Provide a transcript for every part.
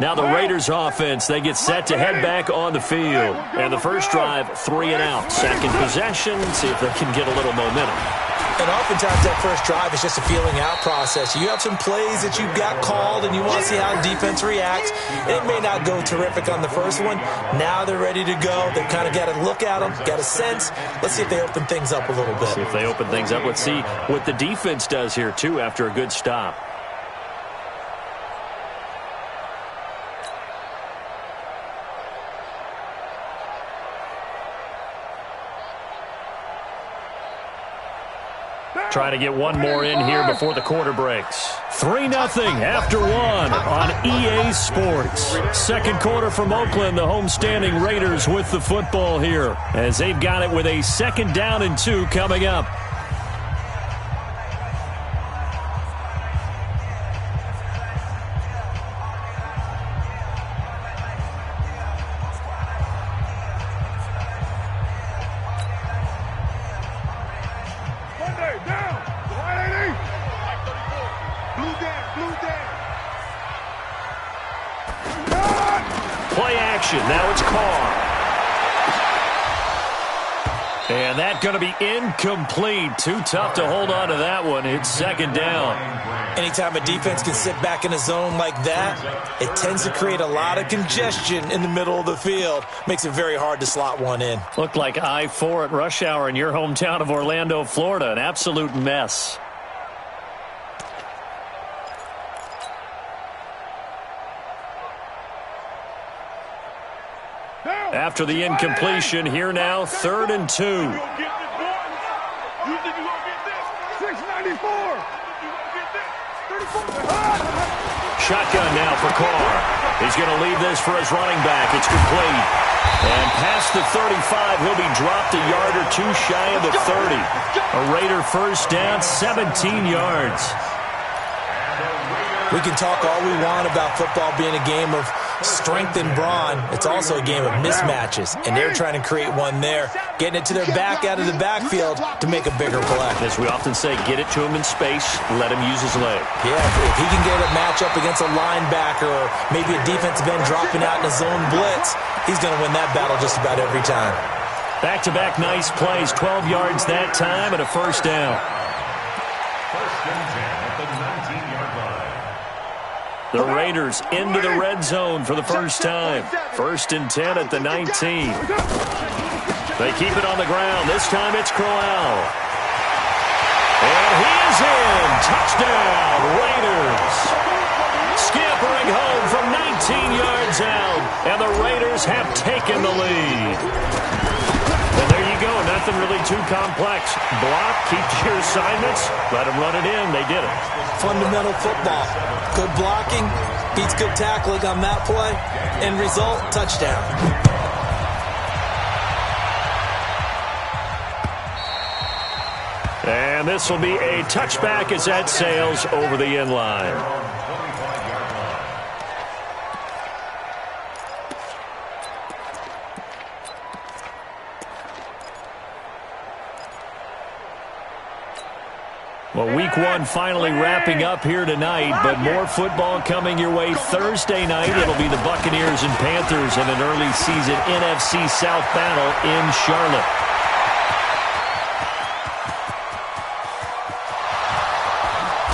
Now the Raiders offense, they get set to head back on the field. And the first drive, 3 and out. Second possession, see if they can get a little momentum. And oftentimes that first drive is just a feeling out process. You have some plays that you've got called and you want to see how defense reacts. And it may not go terrific on the first one. Now they're ready to go. They've kind of got to look at them, got a sense. Let's see if they open things up a little bit. See if they open things up. Let's see what the defense does here, too, after a good stop. Trying to get one more in here before the quarter breaks. 3-0 after one on EA Sports. Second quarter from Oakland, the homestanding Raiders with the football here as they've got it with a 2nd down and 2 coming up. Now it's Carr. And that's going to be incomplete. Too tough to hold on to that one. It's 2nd down. Anytime a defense can sit back in a zone like that, it tends to create a lot of congestion in the middle of the field. Makes it very hard to slot one in. Looked like I-4 at rush hour in your hometown of Orlando, Florida. An absolute mess. After the incompletion, here now, 3rd and 2. Shotgun now for Carr. He's going to leave this for his running back. It's complete. And past the 35, he'll be dropped a yard or 2 shy of the 30. A Raider first down, 17 yards. We can talk all we want about football being a game of strength and brawn. It's also a game of mismatches, and they're trying to create one there, getting it to their back out of the backfield to make a bigger play. As we often say, get it to him in space, let him use his leg. Yeah, if he can get a matchup against a linebacker or maybe a defensive end dropping out in a zone blitz, he's going to win that battle just about every time. Back-to-back nice plays, 12 yards that time and a first down. The Raiders into the red zone for the first time. 1st and 10 at the 19. They keep it on the ground. This time it's Crowell. And he is in. Touchdown, Raiders. Scampering home from 19 yards out. And the Raiders have taken the lead. And there you go. Nothing really too complex. Block, keep to your assignments. Let them run it in. They did it. Fundamental football. Good blocking, beats good tackling on that play. End result, touchdown. And this will be a touchback as that sails over the end line. Well, week 1 finally wrapping up here tonight, but more football coming your way Thursday night. It'll be the Buccaneers and Panthers in an early season NFC South battle in Charlotte.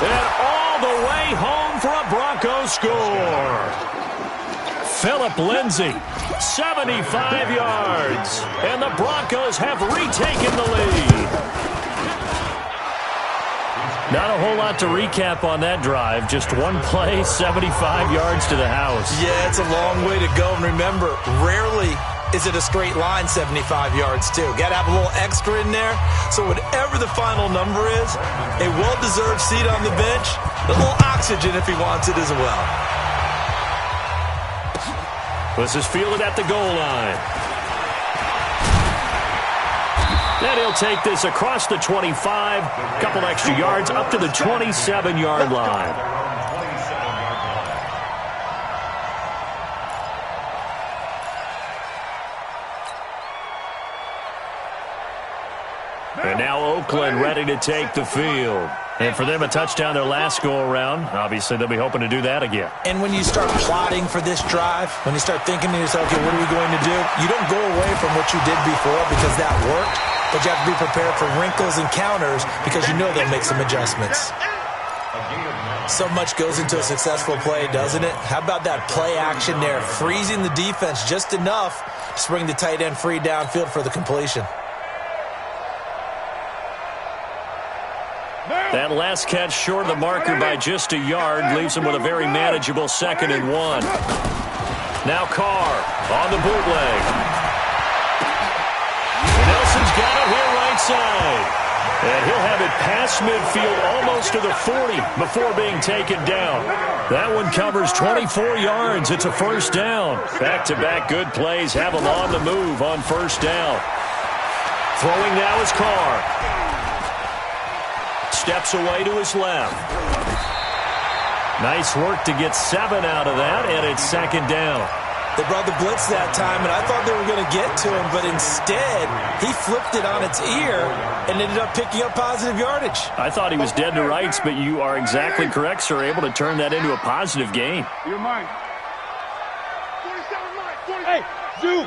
And all the way home for a Broncos score. Phillip Lindsay, 75 yards, and the Broncos have retaken the lead. Not a whole lot to recap on that drive. Just one play, 75 yards to the house. Yeah, it's a long way to go. And remember, rarely is it a straight line 75 yards, too. Got to have a little extra in there. So whatever the final number is, a well-deserved seat on the bench, a little oxygen if he wants it as well. This is fielded at the goal line. Then he'll take this across the 25, couple extra yards up to the 27-yard line. And now Oakland ready to take the field. And for them, a touchdown their last go-around. Obviously, they'll be hoping to do that again. And when you start plotting for this drive, when you start thinking to yourself, okay, what are we going to do? You don't go away from what you did before because that worked, but you have to be prepared for wrinkles and counters because you know they'll make some adjustments. So much goes into a successful play, doesn't it? How about that play action there, freezing the defense just enough to bring the tight end free downfield for the completion. That last catch short of the marker by just a yard leaves him with a very manageable 2nd and 1. Now Carr on the bootleg. Nelson's got it here right side. And he'll have it past midfield almost to the 40 before being taken down. That one covers 24 yards. It's a 1st down. Back-to-back good plays have him on the move on 1st down. Throwing now is Carr. Steps away to his left. Nice work to get 7 out of that, and it's 2nd down. They brought the blitz that time, and I thought they were going to get to him, but instead, he flipped it on its ear and ended up picking up positive yardage. I thought he was dead to rights, but you are exactly correct, sir, able to turn that into a positive gain. You're mine. 47 line. Hey, zoom.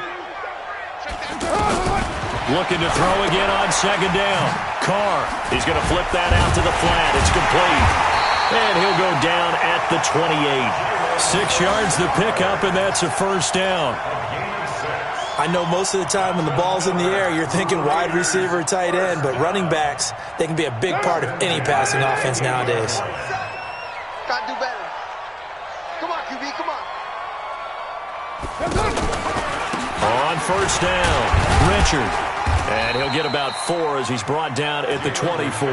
Looking to throw again on 2nd down. Carr, he's going to flip that out to the flat. It's complete. And he'll go down at the 28. 6 yards the pickup, and that's a 1st down. I know most of the time when the ball's in the air, you're thinking wide receiver, tight end, but running backs, they can be a big part of any passing offense nowadays. Gotta do better. Come on, QB, come on. On 1st down, Richard. And he'll get about 4 as he's brought down at the 24.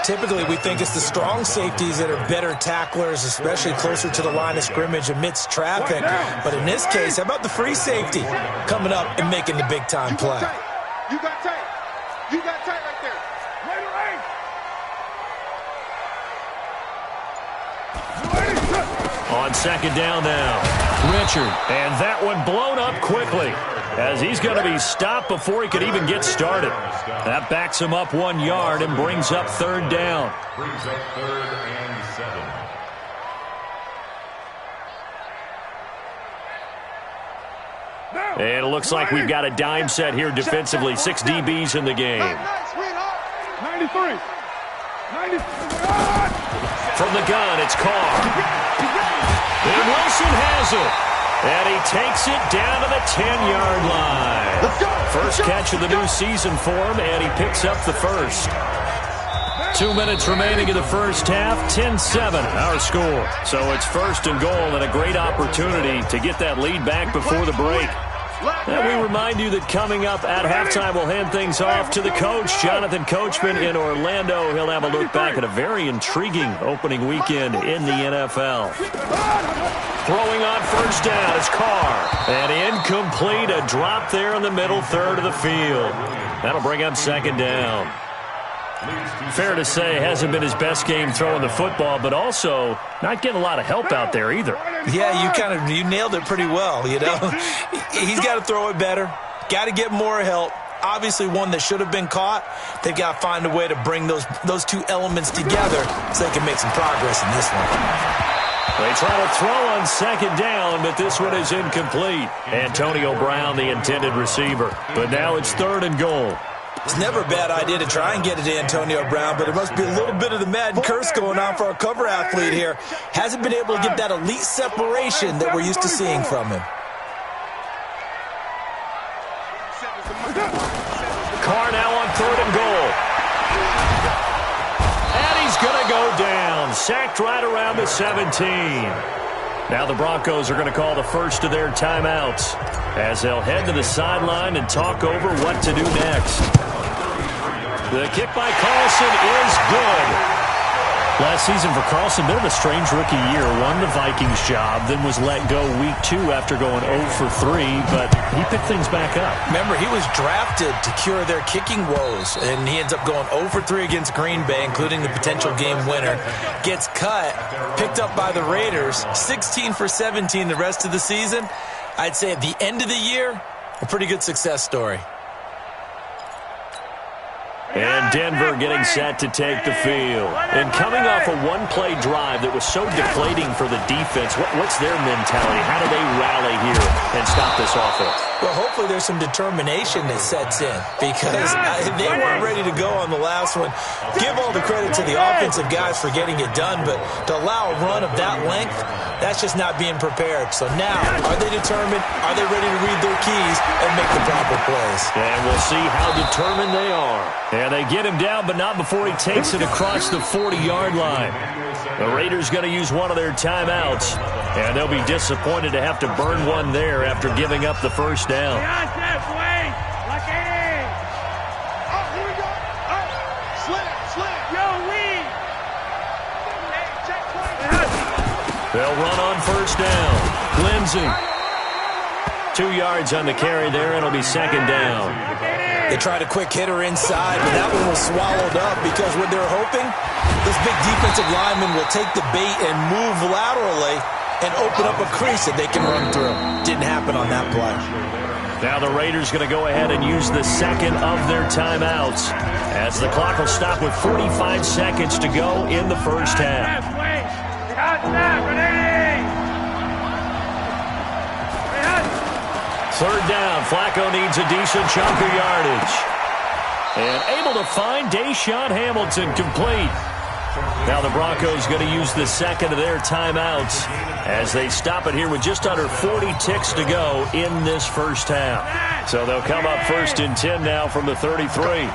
Typically, we think it's the strong safeties that are better tacklers, especially closer to the line of scrimmage amidst traffic. But in this case, how about the free safety coming up and making the big-time play? You got tight. You got tight right there. On 2nd down now, Richard. And that one blown up quickly as he's going to be stopped before he could even get started. That backs him up 1 yard and brings up 3rd down. Brings up 3rd and 7. And it looks like we've got a dime set here defensively. 6 DBs in the game. 93. From the gun, it's Carr. And Wilson has it. And he takes it down to the 10-yard line. First catch of the new season for him, and he picks up the 1st. 2 minutes remaining in the 1st half, 10-7 our score. So it's 1st and goal and a great opportunity to get that lead back before the break. And we remind you that coming up at halftime, we'll hand things off to the coach, Jonathan Coachman in Orlando. He'll have a look back at a very intriguing opening weekend in the NFL. Throwing on 1st down is Carr. And incomplete, a drop there in the middle 3rd of the field. That'll bring up 2nd down. Fair to say, hasn't been his best game throwing the football, but also not getting a lot of help out there either. Yeah, you nailed it pretty well, you know. He's got to throw it better, got to get more help. Obviously one that should have been caught. They've got to find a way to bring those 2 elements together so they can make some progress in this one. They try to throw on 2nd down, but this one is incomplete. Antonio Brown, the intended receiver. But now it's 3rd and goal. It's never a bad idea to try and get it to Antonio Brown, but there must be a little bit of the Madden curse going on for our cover athlete here. Hasn't been able to get that elite separation that we're used to seeing from him. Carr now on 3rd and goal. And he's going to go down. Sacked right around the 17. Now the Broncos are going to call the first of their timeouts as they'll head to the sideline and talk over what to do next. The kick by Carlson is good. Last season for Carlson, bit of a strange rookie year. Won the Vikings job, then was let go week 2 after going 0 for 3, but he picked things back up. Remember, he was drafted to cure their kicking woes, and he ends up going 0 for 3 against Green Bay, including the potential game winner. Gets cut, picked up by the Raiders, 16 for 17 the rest of the season. I'd say at the end of the year, a pretty good success story. And Denver getting set to take the field. And coming off a one-play drive that was so deflating for the defense, what's their mentality? How do they rally here and stop this offense? Well, hopefully there's some determination that sets in because they weren't ready to go on the last one. Give all the credit to the offensive guys for getting it done, but to allow a run of that length, that's just not being prepared. So now, are they determined? Are they ready to read their keys and make the proper plays? And we'll see how determined they are. And they get him down, but not before he takes it across the 40-yard line. The Raiders going to use one of their timeouts, and they'll be disappointed to have to burn one there after giving up the first down. They'll run on first down. Lindsey. 2 yards on the carry there, and it'll be second down. They tried a quick hitter inside, but that one was swallowed up because what they're hoping, this big defensive lineman will take the bait and move laterally and open up a crease that they can run through. Didn't happen on that play. Now the Raiders going to go ahead and use the second of their timeouts as the clock will stop with 45 seconds to go in the first half. Third down. Flacco needs a decent chunk of yardage. And able to find Deshaun Hamilton complete. Now the Broncos going to use the second of their timeouts as they stop it here with just under 40 ticks to go in this first half. So they'll come up first and 10 now from the 33.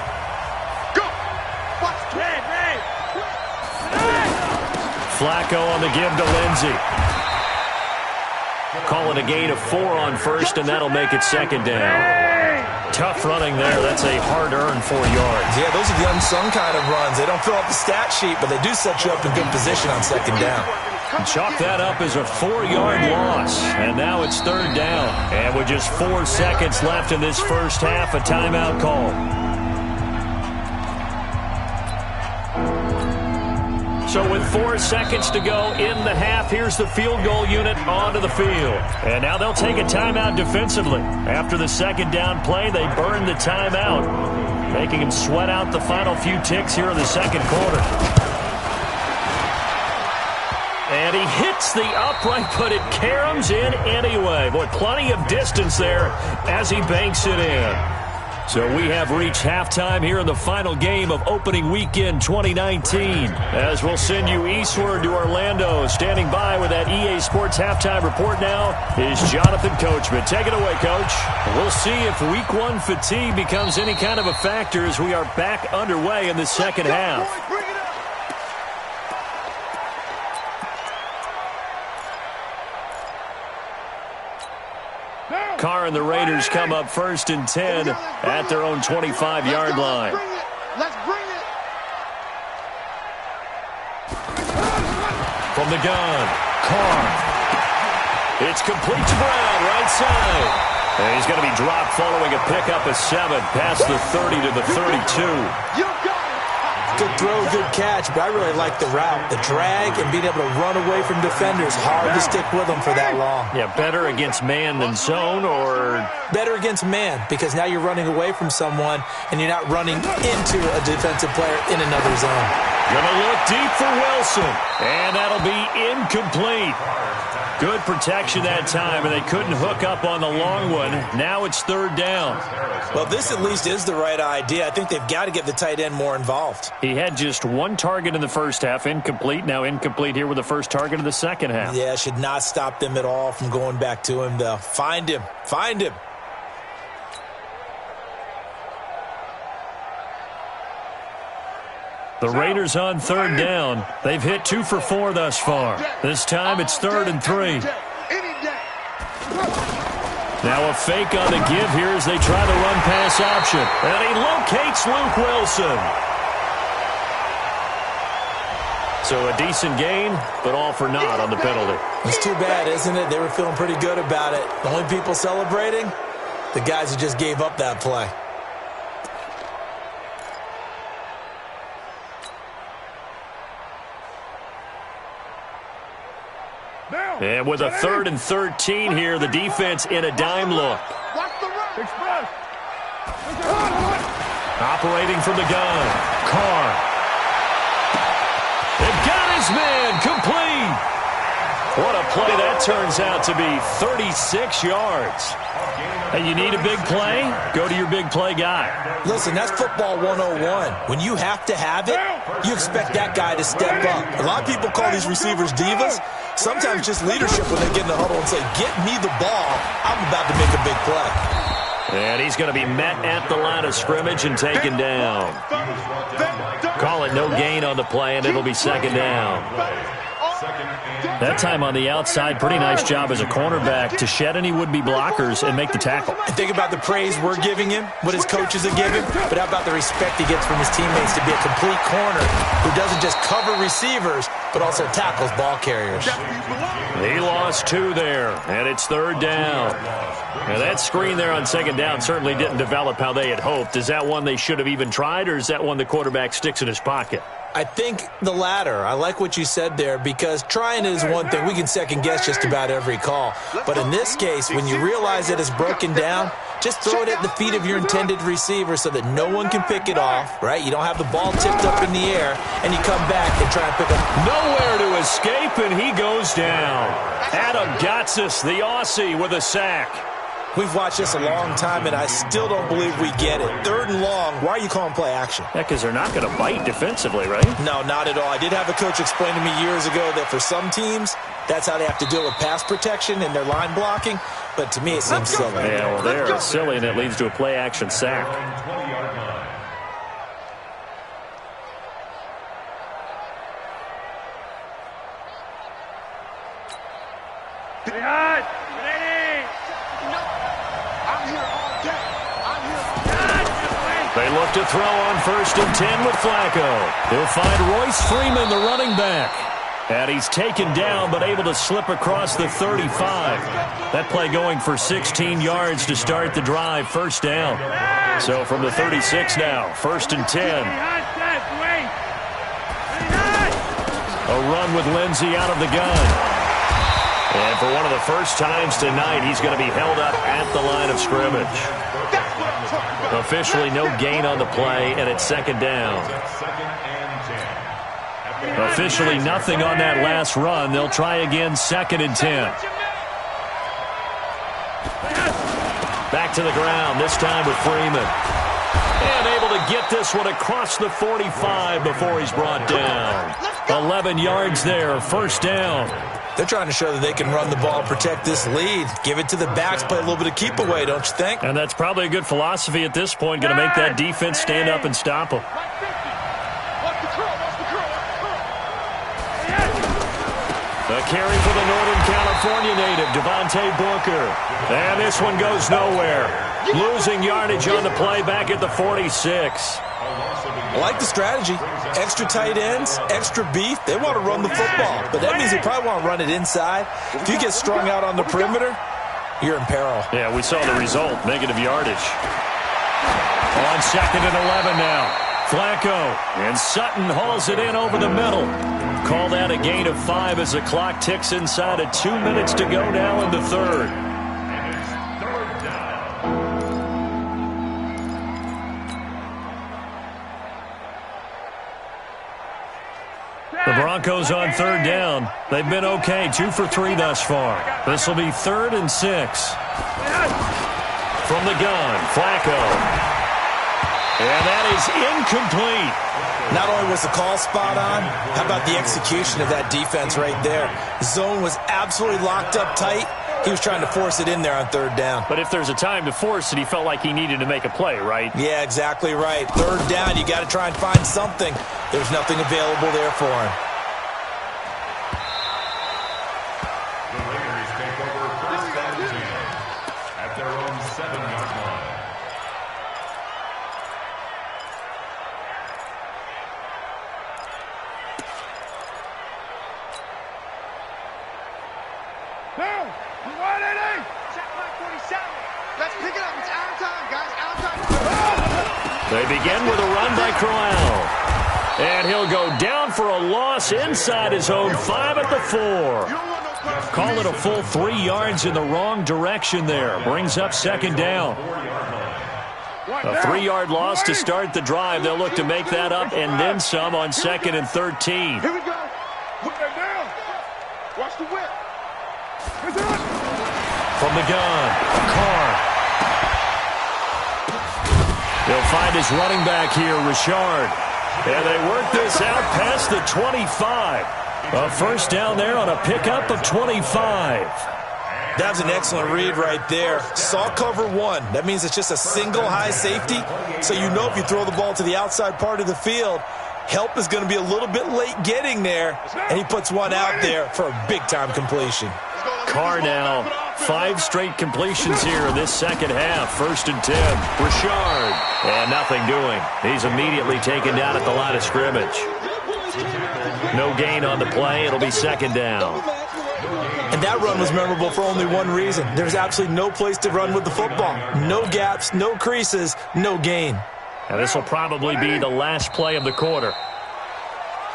Flacco on the give to Lindsey. Calling a gain of 4 on first, and that'll make it second down. Tough running there. That's a hard-earned 4 yards. Yeah, those are the unsung kind of runs. They don't fill up the stat sheet, but they do set you up in good position on second down. Chalk that up as a 4-yard loss, and now it's third down. And with just 4 seconds left in this first half, a timeout call. So with 4 seconds to go in the half, here's the field goal unit onto the field. And now they'll take a timeout defensively. After the second down play, they burn the timeout, making him sweat out the final few ticks here in the second quarter. And he hits the upright, but it caroms in anyway. Boy, plenty of distance there as he banks it in. So we have reached halftime here in the final game of opening weekend 2019. As we'll send you eastward to Orlando. Standing by with that EA Sports halftime report now is Jonathan Coachman. Take it away, Coach. We'll see if week 1 fatigue becomes any kind of a factor as we are back underway in the second half. Carr and the Raiders come up first and 10 at their own 25-yard line. Let's bring it. From the gun, Carr. It's complete to Brown, right side. And he's going to be dropped following a pickup of 7 past the 30 to the 32. Good throw, good catch, but I really like the route. The drag and being able to run away from defenders. Hard to stick with them for that long. Yeah, better against man than zone, or? Better against man, because now you're running away from someone and you're not running into a defensive player in another zone. Gonna look deep for Wilson, and that'll be incomplete. Good protection that time, and they couldn't hook up on the long one. Now it's third down. Well, this at least is the right idea. I think they've got to get the tight end more involved. He had just 1 target in the first half, incomplete. Now incomplete here with the first target of the second half. Yeah, should not stop them at all from going back to him, though. Find him. Find him. The Raiders on third down. They've hit 2 for 4 thus far. This time it's 3rd and 3. Now a fake on the give here as they try the run-pass option. And he locates Luke Wilson. So a decent gain, but all for naught on the penalty. It's too bad, isn't it? They were feeling pretty good about it. The only people celebrating, the guys who just gave up that play. And with a 3rd and 13 here, the defense in a dime look. Operating from the gun. Carr. They've got his man complete. What a play that turns out to be. 36 yards. Hey, you need a big play? Go to your big play guy. Listen, that's football 101. When you have to have it, you expect that guy to step up. A lot of people call these receivers divas. Sometimes just leadership when they get in the huddle and say, get me the ball. I'm about to make a big play. And he's going to be met at the line of scrimmage and taken down. Call it no gain on the play, and it'll be second down. That time on the outside, pretty nice job as a cornerback to shed any would-be blockers and make the tackle. And think about the praise we're giving him, what his coaches are giving, but how about the respect he gets from his teammates to be a complete corner who doesn't just cover receivers, but also tackles ball carriers. He lost 2 there, and it's third down. Now, that screen there on second down certainly didn't develop how they had hoped. Is that one they should have even tried, or is that one the quarterback sticks in his pocket? I think the latter. I like what you said there because trying is one thing. We can second-guess just about every call. But in this case, when you realize that it's broken down, just throw it at the feet of your intended receiver so that no one can pick it off, right? You don't have the ball tipped up in the air, and you come back and try and pick up. Nowhere to escape, and he goes down. Adam Gotsis, the Aussie, with a sack. We've watched this a long time, and I still don't believe we get it. Third and long, why are you calling play action? Yeah, because they're not going to bite defensively, right? No, not at all. I did have a coach explain to me years ago that for some teams, that's how they have to deal with pass protection and their line blocking, but to me it seems silly. Yeah, well, they're silly, and it leads to a play action sack. They look to throw on 1st and 10 with Flacco. He'll find Royce Freeman, the running back. And he's taken down but able to slip across the 35. That play going for 16 yards to start the drive, first down. So from the 36 now, 1st and 10. A run with Lindsey out of the gun. And for one of the first times tonight, he's going to be held up at the line of scrimmage. Officially no gain on the play, and it's second down. Officially nothing on that last run. They'll try again, 2nd and 10. Back to the ground, this time with Freeman. And able to get this one across the 45 before he's brought down. 11 yards there, first down. They're trying to show that they can run the ball, protect this lead. Give it to the backs, play a little bit of keep away, don't you think? And that's probably a good philosophy at this point, going to make that defense stand up and stop them. The carry for the Northern California native, Devontae Booker. And this one goes nowhere. Losing yardage on the play back at the 46. I like the strategy. Extra tight ends, extra beef. They want to run the football, but that means they probably want to run it inside. If you get strung out on the perimeter, you're in peril. Yeah, we saw the result, negative yardage. On 2nd and 11 now. Flacco, and Sutton hauls it in over the middle. Call that a gain of 5 as the clock ticks inside of 2 minutes to go now in the third. The Broncos on third down. They've been okay, 2 for 3 thus far. This will be 3rd and 6. From the gun, Flacco. And that is incomplete. Not only was the call spot on, how about the execution of that defense right there? Zone was absolutely locked up tight. He was trying to force it in there on 3rd down. But if there's a time to force it, he felt like he needed to make a play, right? Yeah, exactly right. 3rd down, you got to try and find something. There's nothing available there for him. The Raiders take over 1st and 10 at their own 7-yard line. Down. 180. Check my 47. Let's pick it up. It's out of time, guys. Out of time. They begin with a run by Crowell. And he'll go down for a loss inside his own 5 at the 4. Call it a full 3 yards in the wrong direction there. Brings up 2nd down. A 3-yard loss to start the drive. They'll look to make that up and then some on 2nd and 13. Here we go. Whip that down. Watch the whip. From the gun, Carr. They'll find his running back here, Richard. And they work this out past the 25. A first down there on a pickup of 25. That was an excellent read right there. Saw cover 1. That means it's just a single high safety. So you know if you throw the ball to the outside part of the field, help is going to be a little bit late getting there. And he puts one out there for a big-time completion. Carr now, 5 straight completions here in this second half. 1st and 10. Richard. And nothing doing. He's immediately taken down at the line of scrimmage. No gain on the play. It'll be 2nd down. And that run was memorable for only one reason. There's absolutely no place to run with the football. No gaps, no creases, no gain. And this will probably be the last play of the quarter.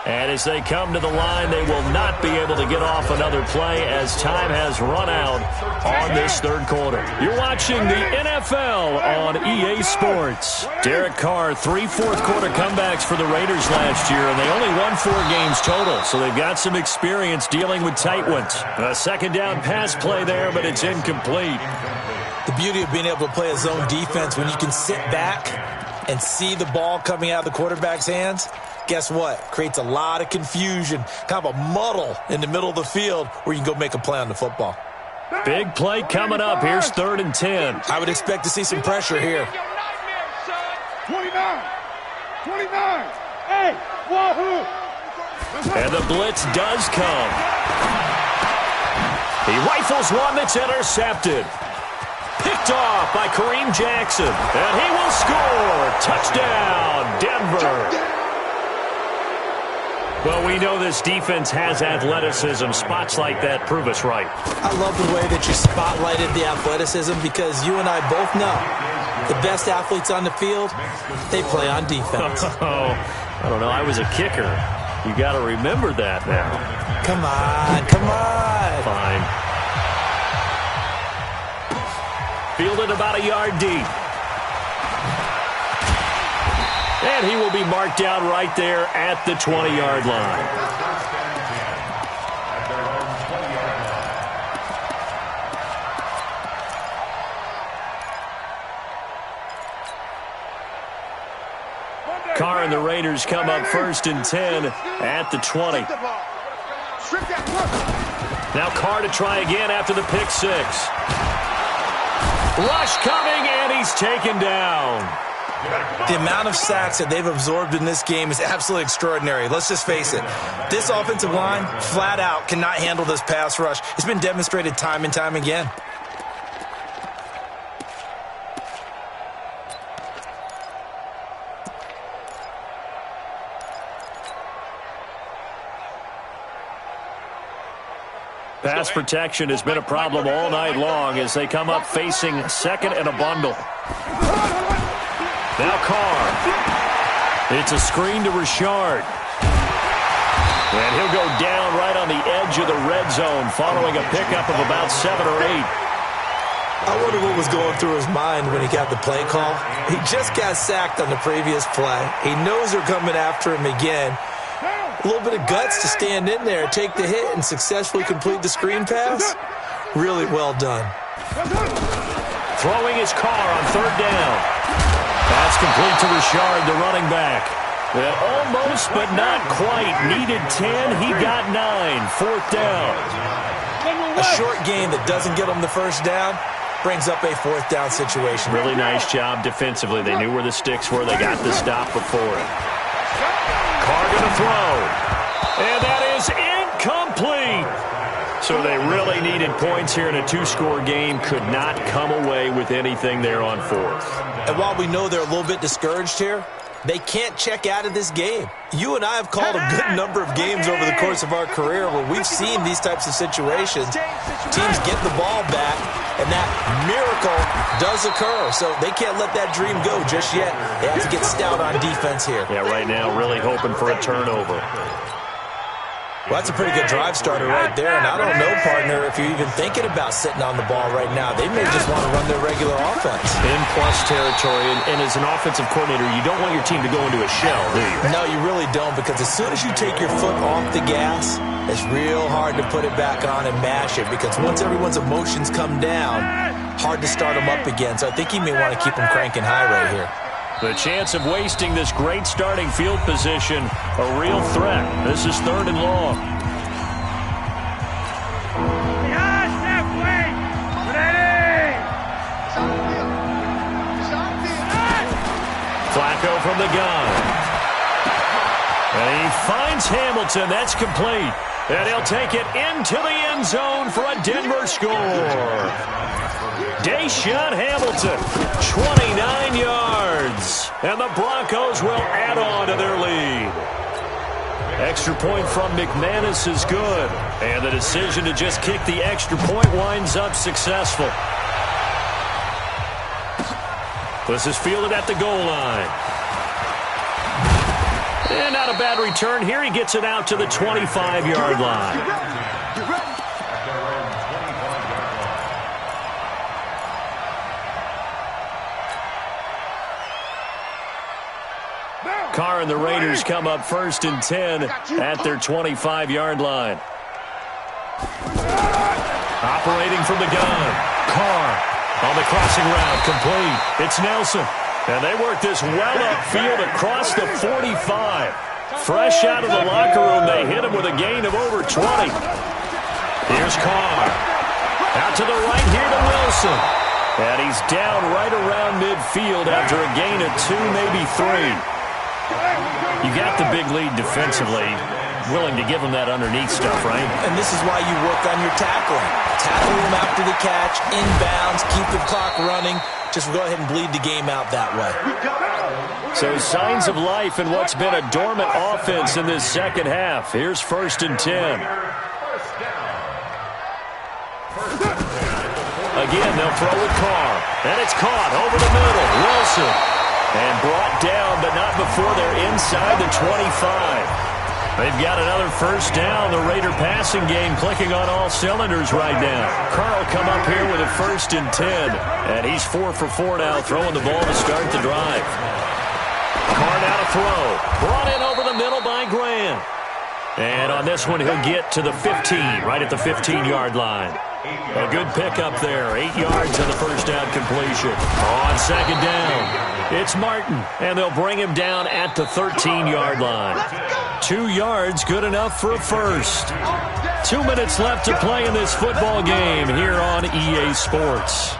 And as they come to the line, they will not be able to get off another play as time has run out on this 3rd quarter. You're watching the NFL on EA Sports. Derek Carr, 3 fourth-quarter comebacks for the Raiders last year, and they only won 4 games total, so they've got some experience dealing with tight ones. A 2nd down pass play there, but it's incomplete. The beauty of being able to play a zone defense when you can sit back and see the ball coming out of the quarterback's hands, guess what? Creates a lot of confusion, kind of a muddle in the middle of the field where you can go make a play on the football. Big play coming up. Here's 3rd and 10. I would expect to see some pressure here. 29. 29. Hey, wahoo. And the blitz does come. He rifles one that's intercepted. Picked off by Kareem Jackson. And he will score. Touchdown, Denver. Well, we know this defense has athleticism. Spots like that prove us right. I love the way that you spotlighted the athleticism because you and I both know the best athletes on the field, they play on defense. Oh, I don't know. I was a kicker. You got to remember that now. Come on, come on. Fine. Fielded about a yard deep. And he will be marked down right there at the 20-yard line. Carr and the Raiders come up 1st and 10 at the 20. Now Carr to try again after the pick 6. Rush coming, and he's taken down. The amount of sacks that they've absorbed in this game is absolutely extraordinary. Let's just face it. This offensive line, flat out, cannot handle this pass rush. It's been demonstrated time and time again. Pass protection has been a problem all night long as they come up facing 2nd and a bundle. Now Carr. It's a screen to Richard. And he'll go down right on the edge of the red zone following a pickup of about 7 or 8. I wonder what was going through his mind when he got the play call. He just got sacked on the previous play. He knows they're coming after him again. A little bit of guts to stand in there, take the hit, and successfully complete the screen pass. Really well done. Throwing his Carr on 3rd down. Pass complete to Richard, the running back. And almost, but not quite. Needed 10. He got 9. 4th down. A short gain that doesn't get him the first down brings up a 4th down situation. Really nice job defensively. They knew where the sticks were. They got the stop before it. Carr going to throw. And that is incomplete. So they really needed points here in a 2-score game. Could not come away with anything there on 4th. And while we know they're a little bit discouraged here, they can't check out of this game. You and I have called a good number of games over the course of our career where we've seen these types of situations. Teams get the ball back, and that miracle does occur. So they can't let that dream go just yet. They have to get stout on defense here. Yeah, right now really hoping for a turnover. Well, that's a pretty good drive starter right there, and I don't know, partner, if you're even thinking about sitting on the ball right now. They may just want to run their regular offense. In plus territory, and as an offensive coordinator, you don't want your team to go into a shell, do you? No, you really don't, because as soon as you take your foot off the gas, it's real hard to put it back on and mash it, because once everyone's emotions come down, hard to start them up again. So I think he may want to keep them cranking high right here. The chance of wasting this great starting field position, a real threat. This is 3rd and long. Flacco from the gun. And he finds Hamilton. That's complete. And he'll take it into the end zone for a Denver score. Deshaun Hamilton, 29 yards. And the Broncos will add on to their lead. Extra point from McManus is good. And the decision to just kick the extra point winds up successful. This is fielded at the goal line. And not a bad return here. He gets it out to the 25-yard line. Carr and the Raiders come up 1st and 10 at their 25-yard line. Operating from the gun. Carr on the crossing route, complete. It's Nelson. And they work this well upfield across the 45. Fresh out of the locker room, they hit him with a gain of over 20. Here's Carr. Out to the right here to Wilson. And he's down right around midfield after a gain of 2, maybe 3. You got the big lead defensively. Willing to give him that underneath stuff, right? And this is why you work on your tackling. Tackle him after the catch, inbounds, keep the clock running. Just go ahead and bleed the game out that way. So signs of life in what's been a dormant offense in this second half. Here's 1st and 10. Again, they'll throw with Carr. And it's caught over the middle. Wilson. And brought down, but not before they're inside the 25. They've got another 1st down. The Raider passing game clicking on all cylinders right now. Carr will come up here with a 1st and 10. And he's 4 for 4 now, throwing the ball to start the drive. Carr now to throw. Brought in over the middle by Graham. And on this one, he'll get to the 15, right at the 15-yard line. A good pickup there. 8 yards on the 1st down completion. On 2nd down, it's Martin, and they'll bring him down at the 13-yard line. 2 yards, good enough for a 1st. 2 minutes left to play in this football game here on EA Sports.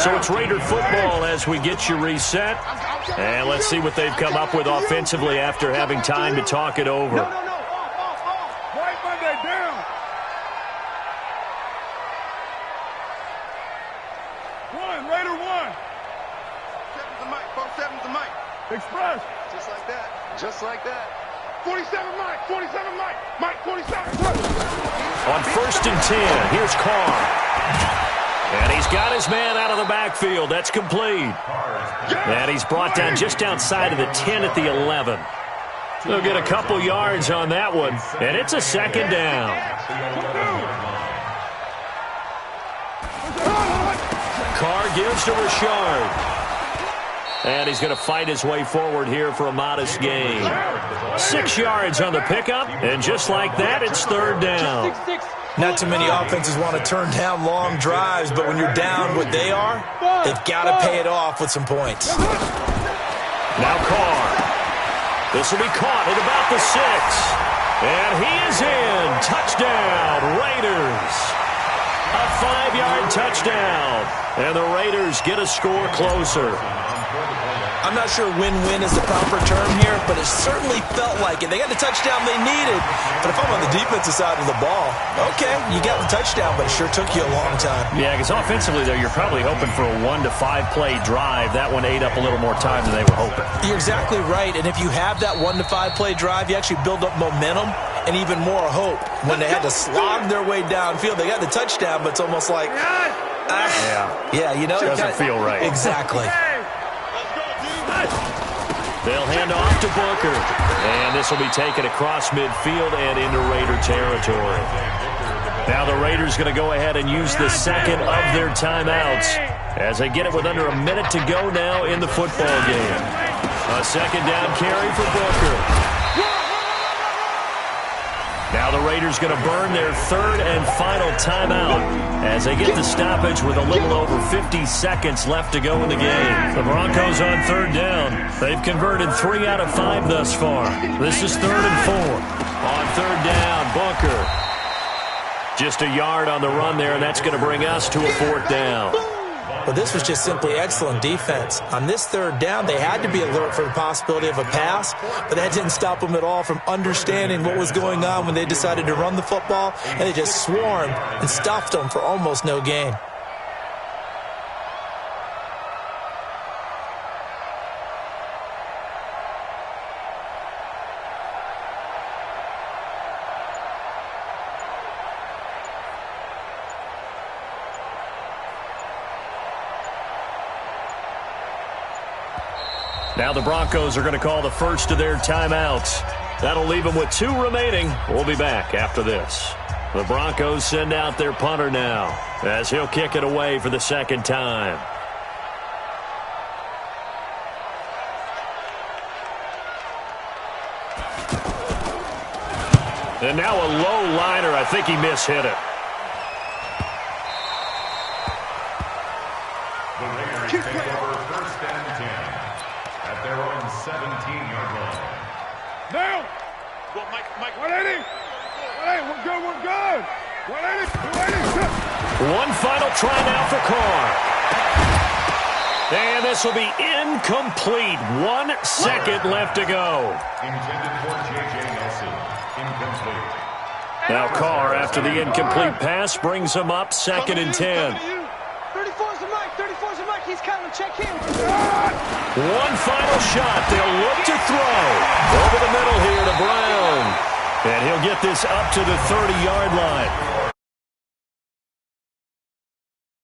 So it's Raider football as we get you reset. And let's see what they've come up with offensively after having time to talk it over. Right Monday, down. 1, Raider 1. 7's the mic, folks, 7's the mic. Express. Just like that. Just like that. 47 Mike, 47 Mike, Mike 47. On 1st and 10, here's Carr. And he's got his man out of the backfield. That's complete. And he's brought down just outside of the 10 at the 11. They'll get a couple yards on that one. And it's a 2nd down. Carr gives to Richard. And he's going to fight his way forward here for a modest gain. 6 yards on the pickup. And just like that, it's 3rd down. Not too many offenses want to turn down long drives, but when you're down what they are, they've got to pay it off with some points. Now Carr. This will be caught at about the 6. And he is in. Touchdown, Raiders. A 5-yard touchdown. And the Raiders get a score closer. I'm not sure win-win is the proper term here, but it certainly felt like it. They got the touchdown they needed, but if I'm on the defensive side of the ball, okay, you got the touchdown, but it sure took you a long time. Yeah, because offensively, though, you're probably hoping for a 1 to 5 play drive. That one ate up a little more time than they were hoping. You're exactly right, and if you have that 1 to 5 play drive, you actually build up momentum and even more hope. When they had to slog their way downfield, they got the touchdown, but it's almost like, yeah, you know, it doesn't feel right. Exactly. They'll hand off to Booker. And this will be taken across midfield and into Raider territory. Now the Raiders going to go ahead and use the second of their timeouts as they get it with under a minute to go now in the football game. A second down carry for Booker. Now the Raiders going to burn their third and final timeout as they get the stoppage with a little over 50 seconds left to go in the game. The Broncos on third down. They've converted 3 out of 5 thus far. This is 3rd and 4. On third down, Booker. Just a yard on the run there, and that's going to bring us to a 4th down. Well, this was just simply excellent defense. On this third down, they had to be alert for the possibility of a pass, but that didn't stop them at all from understanding what was going on when they decided to run the football, and they just swarmed and stuffed them for almost no gain. Now the Broncos are going to call the first of their timeouts. That'll leave them with 2 remaining. We'll be back after this. The Broncos send out their punter now as he'll kick it away for the second time. And now a low liner. I think he mishit it. The Raiders take over 1st and 10 at their own 17-yard line. Now! Well, Mike, 180! 180, we're good, we're good! 180, 180! One final try now for Carr. And this will be incomplete. 1 second left to go. Intended for J.J. Nelson. Incomplete. Now Carr, after the incomplete pass, brings him up 2nd and 10. 34's the Mike, 34's the Mike, he's coming, check him. One final shot. They'll look to throw. Over the middle here to Brown. And he'll get this up to the 30-yard line.